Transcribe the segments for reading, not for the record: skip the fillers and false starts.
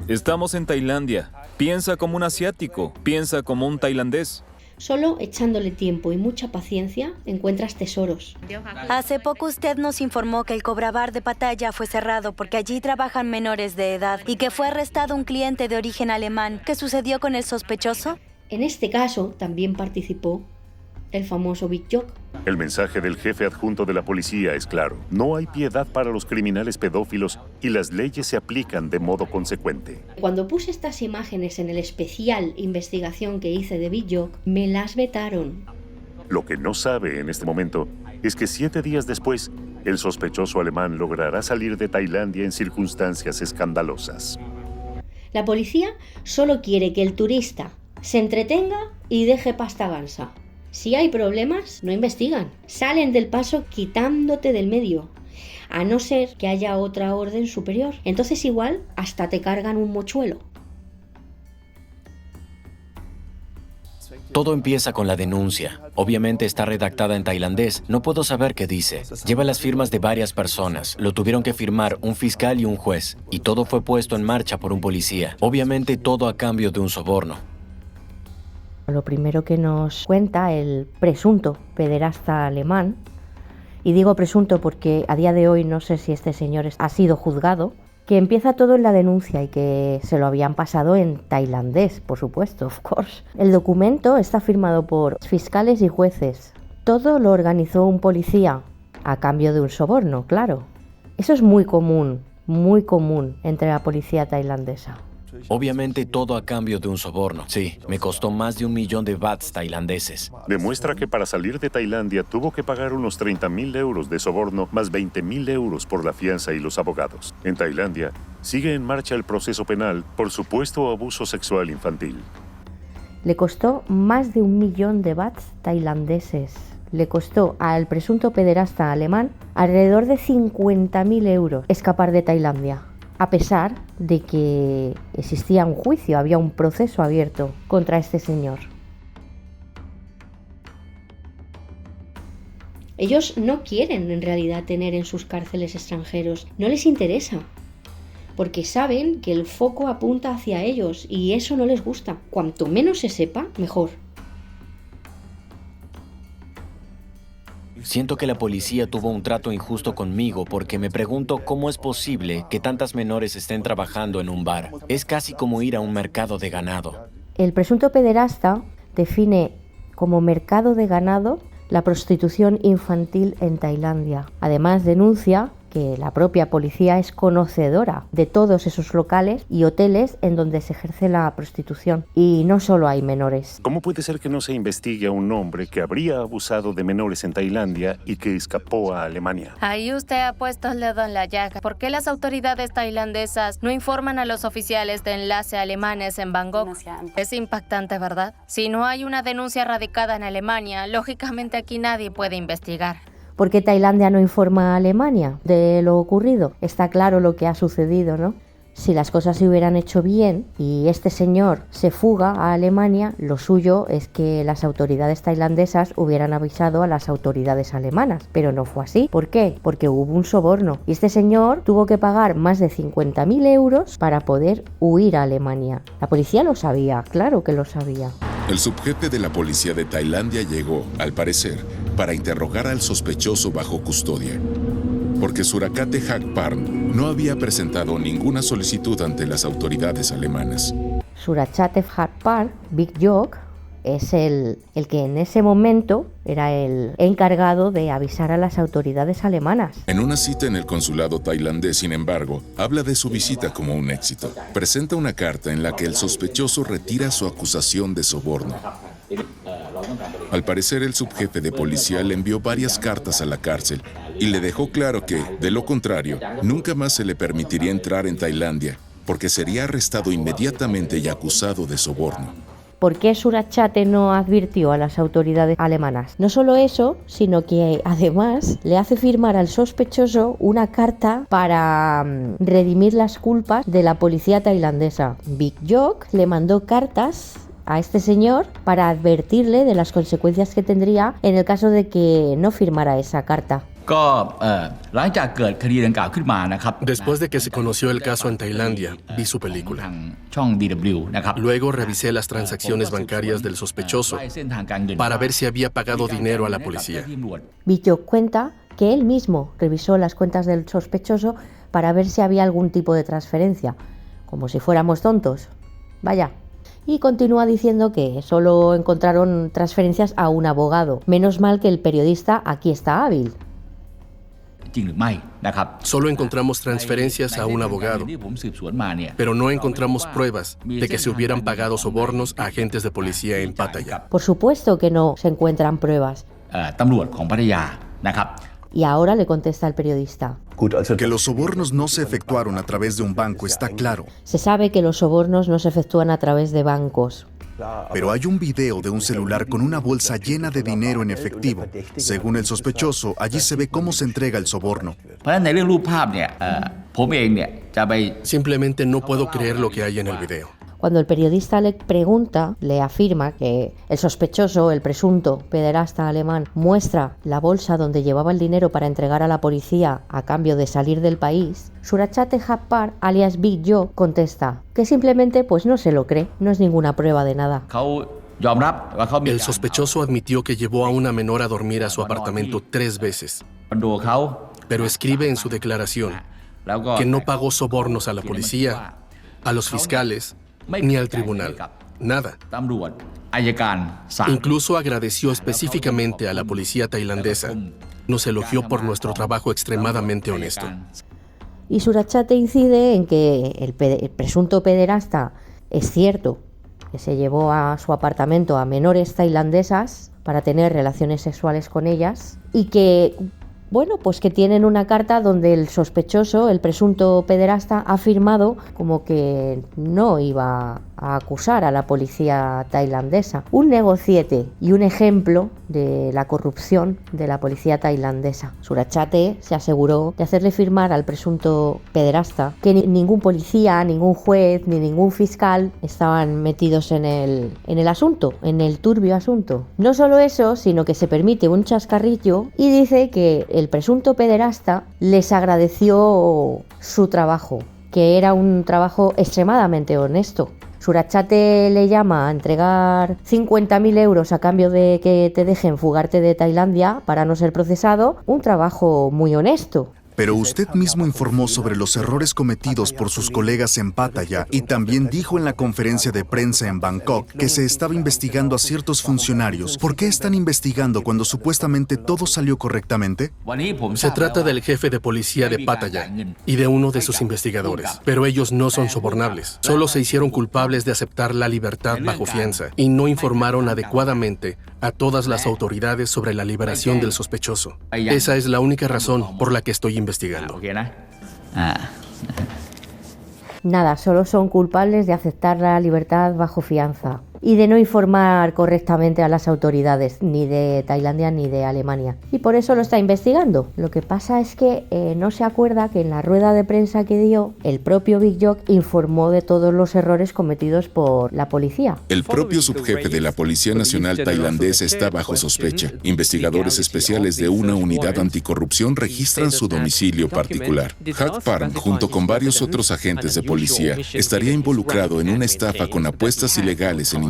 Estamos en Tailandia. Piensa como un asiático, piensa como un tailandés. Solo echándole tiempo y mucha paciencia encuentras tesoros. Hace poco usted nos informó que el Cobrabar de Pattaya fue cerrado porque allí trabajan menores de edad y que fue arrestado un cliente de origen alemán. ¿Qué sucedió con el sospechoso? En este caso también participó el famoso Big Jok. El mensaje del jefe adjunto de la policía es claro. No hay piedad para los criminales pedófilos y las leyes se aplican de modo consecuente. Cuando puse estas imágenes en el especial investigación que hice de Big Jok, me las vetaron. Lo que no sabe en este momento es que 7 días después, el sospechoso alemán logrará salir de Tailandia en circunstancias escandalosas. La policía solo quiere que el turista se entretenga y deje pasta gansa. Si hay problemas, no investigan. Salen del paso quitándote del medio. A no ser que haya otra orden superior. Entonces igual hasta te cargan un mochuelo. Todo empieza con la denuncia. Obviamente está redactada en tailandés. No puedo saber qué dice. Lleva las firmas de varias personas. Lo tuvieron que firmar un fiscal y un juez. Y todo fue puesto en marcha por un policía. Obviamente todo a cambio de un soborno. Lo primero que nos cuenta el presunto pederasta alemán, y digo presunto porque a día de hoy no sé si este señor ha sido juzgado, que empieza todo en la denuncia y que se lo habían pasado en tailandés, por supuesto, of course. El documento está firmado por fiscales y jueces. Todo lo organizó un policía a cambio de un soborno, claro. Eso es muy común entre la policía tailandesa. Obviamente todo a cambio de un soborno. Sí, me costó más de 1 millón de bahts tailandeses. Demuestra que para salir de Tailandia tuvo que pagar unos 30.000 euros de soborno más 20.000 euros por la fianza y los abogados. En Tailandia sigue en marcha el proceso penal por supuesto abuso sexual infantil. Le costó más de 1 millón de bahts tailandeses. Le costó al presunto pederasta alemán alrededor de 50.000 euros escapar de Tailandia. A pesar de que existía un juicio, había un proceso abierto contra este señor. Ellos no quieren en realidad tener en sus cárceles extranjeros, no les interesa, porque saben que el foco apunta hacia ellos y eso no les gusta. Cuanto menos se sepa, mejor. Siento que la policía tuvo un trato injusto conmigo porque me pregunto cómo es posible que tantas menores estén trabajando en un bar. Es casi como ir a un mercado de ganado. El presunto pederasta define como mercado de ganado la prostitución infantil en Tailandia. Además, denuncia que la propia policía es conocedora de todos esos locales y hoteles en donde se ejerce la prostitución. Y no solo hay menores. ¿Cómo puede ser que no se investigue a un hombre que habría abusado de menores en Tailandia y que escapó a Alemania? Ahí usted ha puesto el dedo en la llaga. ¿Por qué las autoridades tailandesas no informan a los oficiales de enlace alemanes en Bangkok? Es impactante, ¿verdad? Si no hay una denuncia radicada en Alemania, lógicamente aquí nadie puede investigar. ¿Por qué Tailandia no informa a Alemania de lo ocurrido? Está claro lo que ha sucedido, ¿no? Si las cosas se hubieran hecho bien y este señor se fuga a Alemania, lo suyo es que las autoridades tailandesas hubieran avisado a las autoridades alemanas, pero no fue así. ¿Por qué? Porque hubo un soborno y este señor tuvo que pagar más de 50.000 euros para poder huir a Alemania. La policía lo sabía, claro que lo sabía. El subjefe de la policía de Tailandia llegó, al parecer, para interrogar al sospechoso bajo custodia, porque Surakate Hakparn no había presentado ninguna solicitud ante las autoridades alemanas. Surakate Hakparn, Big Jok, es el que en ese momento era el encargado de avisar a las autoridades alemanas. En una cita en el consulado tailandés, sin embargo, habla de su visita como un éxito. Presenta una carta en la que el sospechoso retira su acusación de soborno. Al parecer, el subjefe de policía le envió varias cartas a la cárcel y le dejó claro que, de lo contrario, nunca más se le permitiría entrar en Tailandia, porque sería arrestado inmediatamente y acusado de soborno. ¿Por qué Surakate no advirtió a las autoridades alemanas? No solo eso, sino que además le hace firmar al sospechoso una carta para redimir las culpas de la policía tailandesa. Big Jok le mandó cartas a este señor para advertirle de las consecuencias que tendría en el caso de que no firmara esa carta. Después de que se conoció el caso en Tailandia, vi su película. Luego revisé las transacciones bancarias del sospechoso para ver si había pagado dinero a la policía. Big-Jok cuenta que él mismo revisó las cuentas del sospechoso para ver si había algún tipo de transferencia, como si fuéramos tontos. Vaya. Y continúa diciendo que solo encontraron transferencias a un abogado. Menos mal que el periodista aquí está hábil. Solo encontramos transferencias a un abogado, pero no encontramos pruebas de que se hubieran pagado sobornos a agentes de policía en Pattaya. Por supuesto que no se encuentran pruebas. Y ahora le contesta el periodista. Que los sobornos no se efectuaron a través de un banco está claro. Se sabe que los sobornos no se efectúan a través de bancos. Pero hay un video de un celular con una bolsa llena de dinero en efectivo. Según el sospechoso, allí se ve cómo se entrega el soborno. Simplemente no puedo creer lo que hay en el video. Cuando el periodista le pregunta, le afirma que el sospechoso, el presunto pederasta alemán, muestra la bolsa donde llevaba el dinero para entregar a la policía a cambio de salir del país, Surachate Hakparn, alias Big-Jok, contesta que simplemente pues no se lo cree, no es ninguna prueba de nada. El sospechoso admitió que llevó a una menor a dormir a su apartamento 3 veces, pero escribe en su declaración que no pagó sobornos a la policía, a los fiscales, ni al tribunal. Nada. Incluso agradeció específicamente a la policía tailandesa. Nos elogió por nuestro trabajo extremadamente honesto. Y Surachate incide en que el presunto pederasta es cierto que se llevó a su apartamento a menores tailandesas para tener relaciones sexuales con ellas y que, bueno, pues que tienen una carta donde el sospechoso, el presunto pederasta, ha firmado como que no iba a acusar a la policía tailandesa. Un negociete y un ejemplo de la corrupción de la policía tailandesa. Surachate se aseguró de hacerle firmar al presunto pederasta que ningún policía, ningún juez ni ningún fiscal estaban metidos en el asunto, en el turbio asunto. No solo eso, sino que se permite un chascarrillo y dice que el presunto pederasta les agradeció su trabajo, que era un trabajo extremadamente honesto. Surachate le llama a entregar 50.000 euros a cambio de que te dejen fugarte de Tailandia para no ser procesado, un trabajo muy honesto. Pero usted mismo informó sobre los errores cometidos por sus colegas en Pattaya y también dijo en la conferencia de prensa en Bangkok que se estaba investigando a ciertos funcionarios. ¿Por qué están investigando cuando supuestamente todo salió correctamente? Se trata del jefe de policía de Pattaya y de uno de sus investigadores, pero ellos no son sobornables. Solo se hicieron culpables de aceptar la libertad bajo fianza y no informaron adecuadamente a todas las autoridades sobre la liberación del sospechoso. Esa es la única razón por la que estoy investigando. Nada, solo son culpables de aceptar la libertad bajo fianza y de no informar correctamente a las autoridades, ni de Tailandia ni de Alemania. Y por eso lo está investigando. Lo que pasa es que no se acuerda que en la rueda de prensa que dio, el propio Big-Jok informó de todos los errores cometidos por la policía. El propio subjefe de la Policía Nacional Tailandesa está bajo sospecha. Investigadores especiales de una unidad anticorrupción registran su domicilio particular. Hakparn, junto con varios otros agentes de policía, estaría involucrado en una estafa con apuestas ilegales en Internet.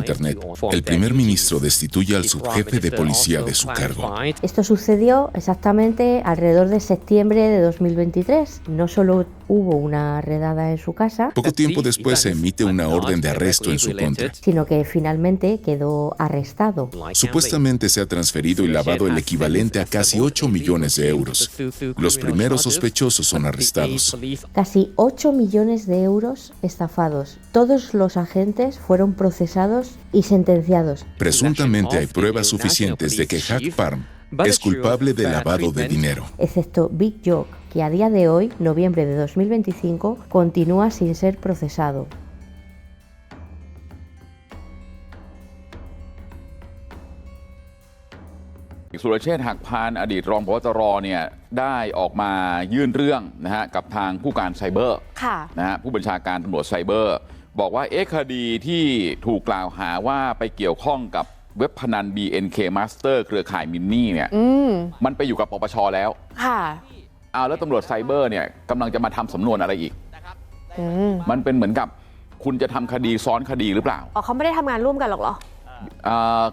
El primer ministro destituye al subjefe de policía de su cargo. Esto sucedió exactamente alrededor de septiembre de 2023. No solo hubo una redada en su casa, Poco tiempo después se emite una orden de arresto en su contra. sino que finalmente quedó arrestado. Supuestamente se ha transferido y lavado el equivalente a casi 8 millones de euros. Los primeros sospechosos son arrestados. Casi 8 millones de euros estafados. Todos los agentes fueron procesados y sentenciados. Presuntamente hay pruebas suficientes de que Hakparn es culpable de lavado de dinero. Excepto Big-Jok, que a día de hoy, noviembre de 2025, continúa sin ser procesado. Surachate Hakparn อดีตรองผบ.ตร.เนี่ยได้ออกมายื่นเรื่องนะฮะกับทางผู้การไซเบอร์นะฮะผู้บัญชาการตำรวจไซเบอร์บอกว่าคดีที่ถูกกล่าวหาว่าไปเกี่ยวข้องกับ เว็บพนัน BNK Master เครือข่ายมินนี่เนี่ยมันไปอยู่กับปปชแล้วค่ะแล้วตำรวจไซเบอร์เนี่ยกำลังจะมาทำสำนวนอะไรอีกมันเป็นเหมือนกับคุณจะทำคดีซ้อนคดีหรือเปล่าเขาไม่ได้ทำงานร่วมกันหรอกเหรอ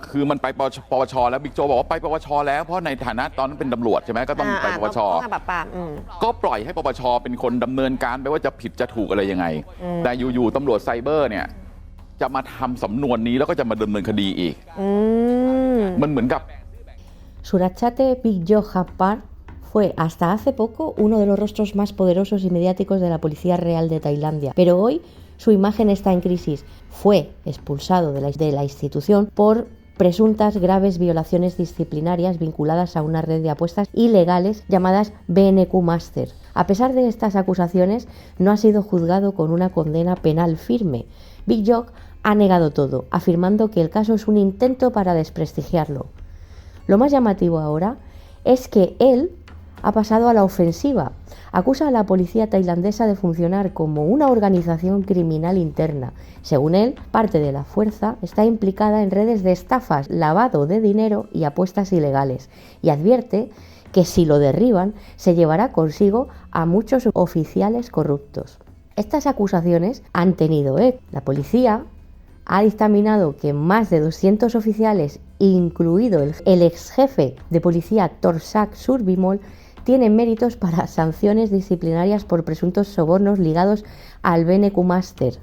คือมันไปปปชแล้วบิ๊กโจบอกว่าไปปปชแล้วเพราะในฐานะตอนนั้นเป็นตำรวจใช่ไหมก็ต้องไปปปชก็ปล่อยให้ปปชเป็นคนดำเนินการไปว่าจะผิดจะถูกอะไรยังไงแต่อยู่ๆตำรวจไซเบอร์เนี่ยจะมาทำสำนวนนี้แล้วก็จะมาดำเนินคดีอีกมันเหมือนกับ Surachate Big Japar fue hasta hace poco uno de los rostros más poderosos y mediáticos de la Policía Real de Tailandia, pero hoy su imagen está en crisis. Fue expulsado de la institución por presuntas graves violaciones disciplinarias vinculadas a una red de apuestas ilegales llamadas BNQ Master. A pesar de estas acusaciones, no ha sido juzgado con una condena penal firme. Big Jok ha negado todo, afirmando que el caso es un intento para desprestigiarlo. Lo más llamativo ahora es que él ha pasado a la ofensiva. Acusa a la policía tailandesa de funcionar como una organización criminal interna. Según él, parte de la fuerza está implicada en redes de estafas, lavado de dinero y apuestas ilegales, y advierte que si lo derriban, se llevará consigo a muchos oficiales corruptos. Estas acusaciones han tenido eco. La policía ha dictaminado que más de 200 oficiales, incluido el ex jefe de policía Torsak Surbimol, tienen méritos para sanciones disciplinarias por presuntos sobornos ligados al BNQ Master.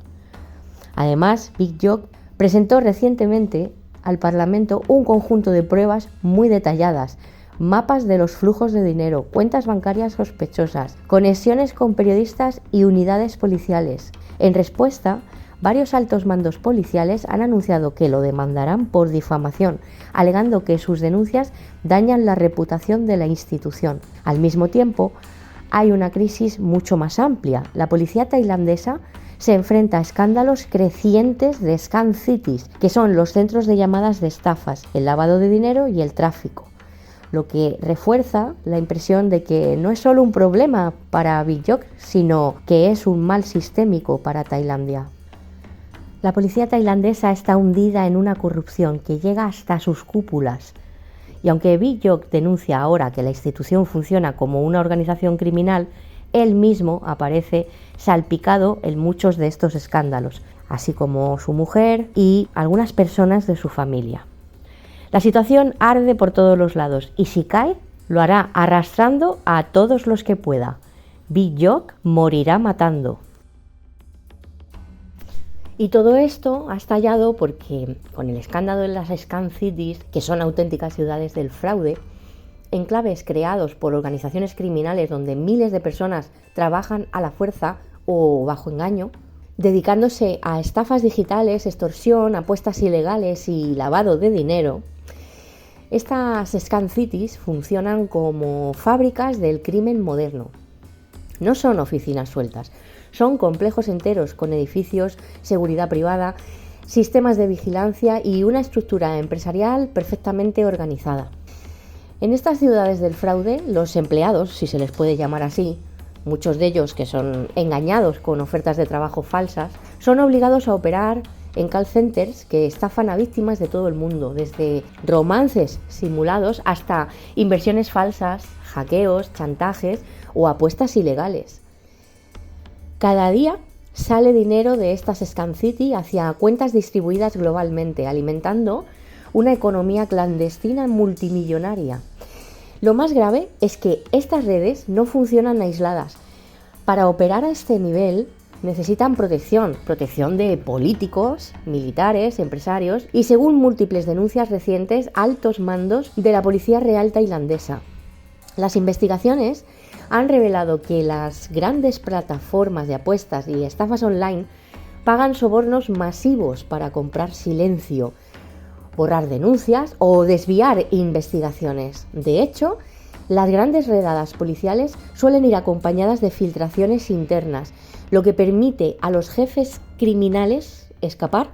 Además, Big Jok presentó recientemente al Parlamento un conjunto de pruebas muy detalladas, mapas de los flujos de dinero, cuentas bancarias sospechosas, conexiones con periodistas y unidades policiales. En respuesta, varios altos mandos policiales han anunciado que lo demandarán por difamación, alegando que sus denuncias dañan la reputación de la institución. Al mismo tiempo, hay una crisis mucho más amplia. La policía tailandesa se enfrenta a escándalos crecientes de scam cities, que son los centros de llamadas de estafas, el lavado de dinero y el tráfico, lo que refuerza la impresión de que no es solo un problema para Big Jok, sino que es un mal sistémico para Tailandia. La policía tailandesa está hundida en una corrupción que llega hasta sus cúpulas. Y aunque Big Jok denuncia ahora que la institución funciona como una organización criminal, él mismo aparece salpicado en muchos de estos escándalos, así como su mujer y algunas personas de su familia. La situación arde por todos los lados y si cae, lo hará arrastrando a todos los que pueda. Big Jok morirá matando. Y todo esto ha estallado porque, con el escándalo de las Scam Cities, que son auténticas ciudades del fraude, enclaves creados por organizaciones criminales donde miles de personas trabajan a la fuerza o bajo engaño, dedicándose a estafas digitales, extorsión, apuestas ilegales y lavado de dinero, estas Scam Cities funcionan como fábricas del crimen moderno. No son oficinas sueltas. Son complejos enteros con edificios, seguridad privada, sistemas de vigilancia y una estructura empresarial perfectamente organizada. En estas ciudades del fraude, los empleados, si se les puede llamar así, muchos de ellos que son engañados con ofertas de trabajo falsas, son obligados a operar en call centers que estafan a víctimas de todo el mundo, desde romances simulados hasta inversiones falsas, hackeos, chantajes o apuestas ilegales. Cada día sale dinero de estas Scam City hacia cuentas distribuidas globalmente, alimentando una economía clandestina multimillonaria. Lo más grave es que estas redes no funcionan aisladas. Para operar a este nivel necesitan protección de políticos, militares, empresarios y, según múltiples denuncias recientes, altos mandos de la Policía Real tailandesa. Las investigaciones han revelado que las grandes plataformas de apuestas y estafas online pagan sobornos masivos para comprar silencio, borrar denuncias o desviar investigaciones. De hecho, las grandes redadas policiales suelen ir acompañadas de filtraciones internas, lo que permite a los jefes criminales escapar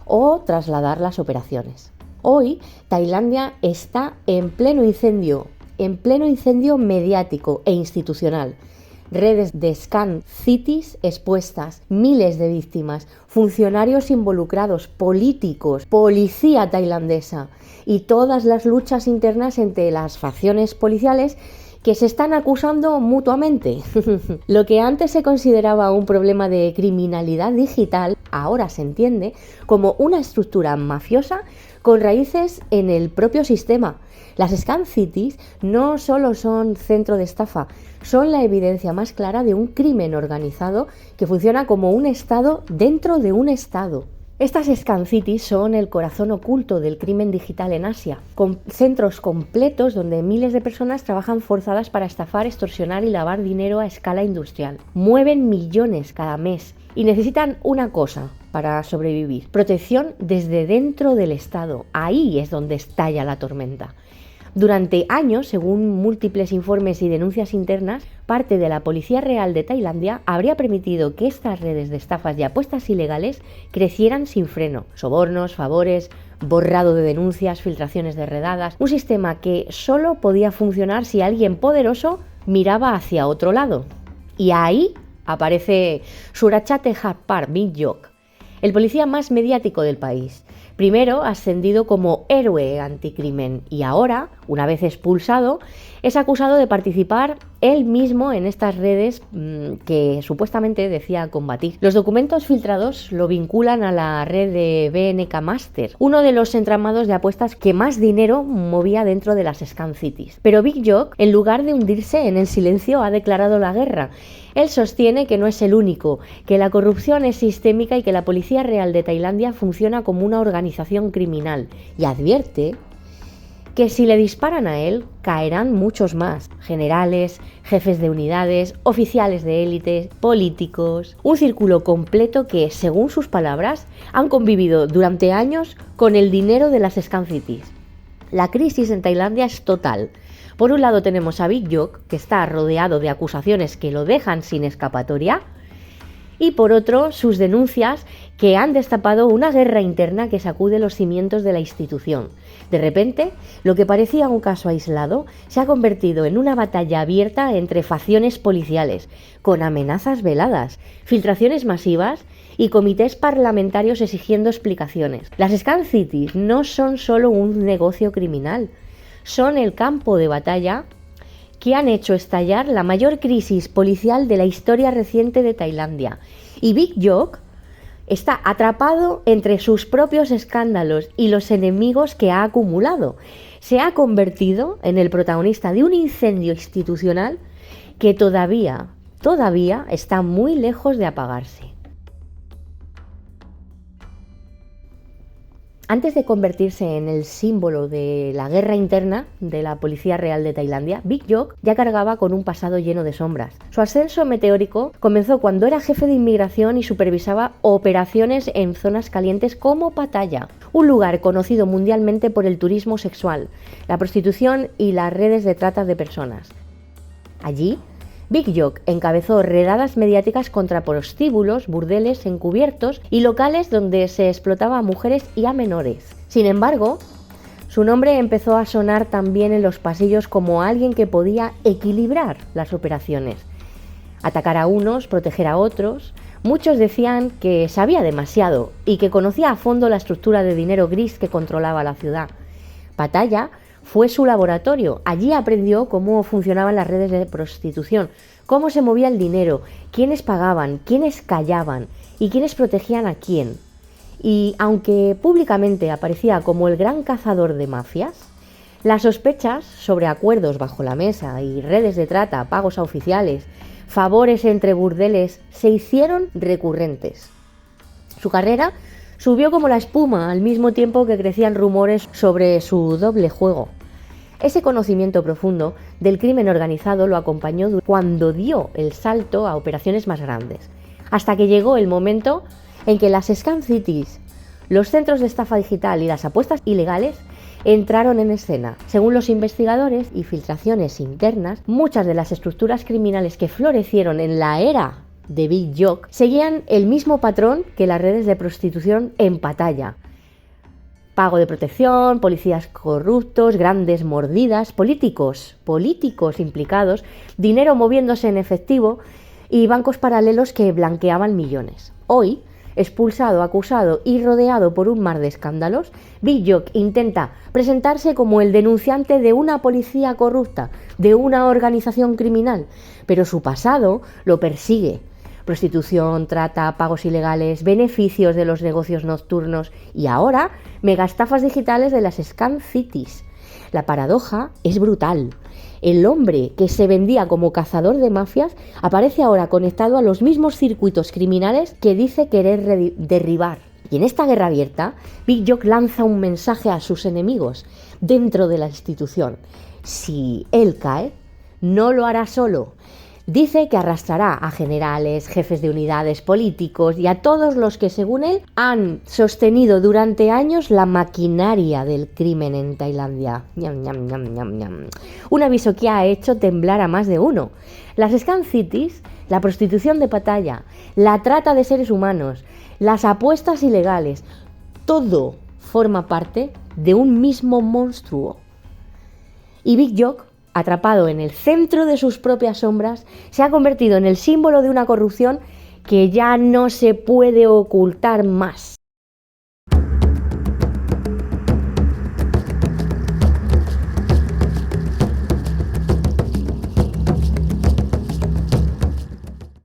o trasladar las operaciones. Hoy, Tailandia está en pleno incendio mediático e institucional. redes de Scam Cities expuestas, miles de víctimas, funcionarios involucrados, políticos, policía tailandesa y todas las luchas internas entre las facciones policiales que se están acusando mutuamente. Lo que antes se consideraba un problema de criminalidad digital, ahora se entiende como una estructura mafiosa con raíces en el propio sistema. Las Scam Cities no solo son centro de estafa, son la evidencia más clara de un crimen organizado que funciona como un estado dentro de un estado. Estas Scam Cities son el corazón oculto del crimen digital en Asia, con centros completos donde miles de personas trabajan forzadas para estafar, extorsionar y lavar dinero a escala industrial. Mueven millones cada mes y necesitan una cosa para sobrevivir: protección desde dentro del Estado. Ahí es donde estalla la tormenta. Durante años, según múltiples informes y denuncias internas, parte de la Policía Real de Tailandia habría permitido que estas redes de estafas y apuestas ilegales crecieran sin freno. Sobornos, favores, borrado de denuncias, filtraciones de redadas, un sistema que solo podía funcionar si alguien poderoso miraba hacia otro lado. Y ahí aparece Surachate Harpar Bingyok, el policía más mediático del país. Primero ascendido como héroe anticrimen y ahora, una vez expulsado, es acusado de participar él mismo en estas redes que supuestamente decía combatir. Los documentos filtrados lo vinculan a la red de BNK Master, uno de los entramados de apuestas que más dinero movía dentro de las Scam Cities. Pero Bingyok, en lugar de hundirse en el silencio, ha declarado la guerra. Él sostiene que no es el único, que la corrupción es sistémica y que la Policía Real de Tailandia funciona como una organización criminal, y advierte que si le disparan a él, caerán muchos más: generales, jefes de unidades, oficiales de élite, políticos. Un círculo completo que, según sus palabras, han convivido durante años con el dinero de las Scam Cities. La crisis en Tailandia es total. Por un lado tenemos a Bingyok, que está rodeado de acusaciones que lo dejan sin escapatoria, y por otro, sus denuncias que han destapado una guerra interna que sacude los cimientos de la institución. De repente, lo que parecía un caso aislado se ha convertido en una batalla abierta entre facciones policiales, con amenazas veladas, filtraciones masivas y comités parlamentarios exigiendo explicaciones. Las Scam Cities no son solo un negocio criminal, son el campo de batalla que han hecho estallar la mayor crisis policial de la historia reciente de Tailandia. Y Bingyok está atrapado entre sus propios escándalos y los enemigos que ha acumulado. Se ha convertido en el protagonista de un incendio institucional que todavía está muy lejos de apagarse. Antes de convertirse en el símbolo de la guerra interna de la Policía Real de Tailandia, Bingyok ya cargaba con un pasado lleno de sombras. Su ascenso meteórico comenzó cuando era jefe de inmigración y supervisaba operaciones en zonas calientes como Pattaya, un lugar conocido mundialmente por el turismo sexual, la prostitución y las redes de trata de personas. Allí, Bingyok encabezó redadas mediáticas contra prostíbulos, burdeles encubiertos y locales donde se explotaba a mujeres y a menores. Sin embargo, su nombre empezó a sonar también en los pasillos como alguien que podía equilibrar las operaciones, atacar a unos, proteger a otros. Muchos decían que sabía demasiado y que conocía a fondo la estructura de dinero gris que controlaba la ciudad. Pattaya fue su laboratorio. Allí aprendió cómo funcionaban las redes de prostitución, cómo se movía el dinero, quiénes pagaban, quiénes callaban y quiénes protegían a quién. Y aunque públicamente aparecía como el gran cazador de mafias, las sospechas sobre acuerdos bajo la mesa y redes de trata, pagos a oficiales, favores entre burdeles, se hicieron recurrentes. Su carrera subió como la espuma al mismo tiempo que crecían rumores sobre su doble juego. Ese conocimiento profundo del crimen organizado lo acompañó cuando dio el salto a operaciones más grandes, hasta que llegó el momento en que las Scam Cities, los centros de estafa digital y las apuestas ilegales entraron en escena. Según los investigadores y filtraciones internas, muchas de las estructuras criminales que florecieron en la era de Bingyok seguían el mismo patrón que las redes de prostitución en Pattaya. Pago de protección, policías corruptos, grandes mordidas, políticos implicados, dinero moviéndose en efectivo y bancos paralelos que blanqueaban millones. Hoy, expulsado, acusado y rodeado por un mar de escándalos, Big Jock intenta presentarse como el denunciante de una policía corrupta, de una organización criminal, pero su pasado lo persigue. Prostitución, trata, pagos ilegales, beneficios de los negocios nocturnos y ahora megaestafas digitales de las Scam Cities. La paradoja es brutal. El hombre que se vendía como cazador de mafias aparece ahora conectado a los mismos circuitos criminales que dice querer derribar. Y en esta guerra abierta, Big Jock lanza un mensaje a sus enemigos dentro de la institución. Si él cae, no lo hará solo. Dice que arrastrará a generales, jefes de unidades, políticos y a todos los que, según él, han sostenido durante años la maquinaria del crimen en Tailandia. Ñam, ñam, ñam, ñam, ñam. Un aviso que ha hecho temblar a más de uno. Las Scam Cities, la prostitución de Pattaya, la trata de seres humanos, las apuestas ilegales, todo forma parte de un mismo monstruo. Y Big Jock, atrapado en el centro de sus propias sombras, se ha convertido en el símbolo de una corrupción que ya no se puede ocultar más.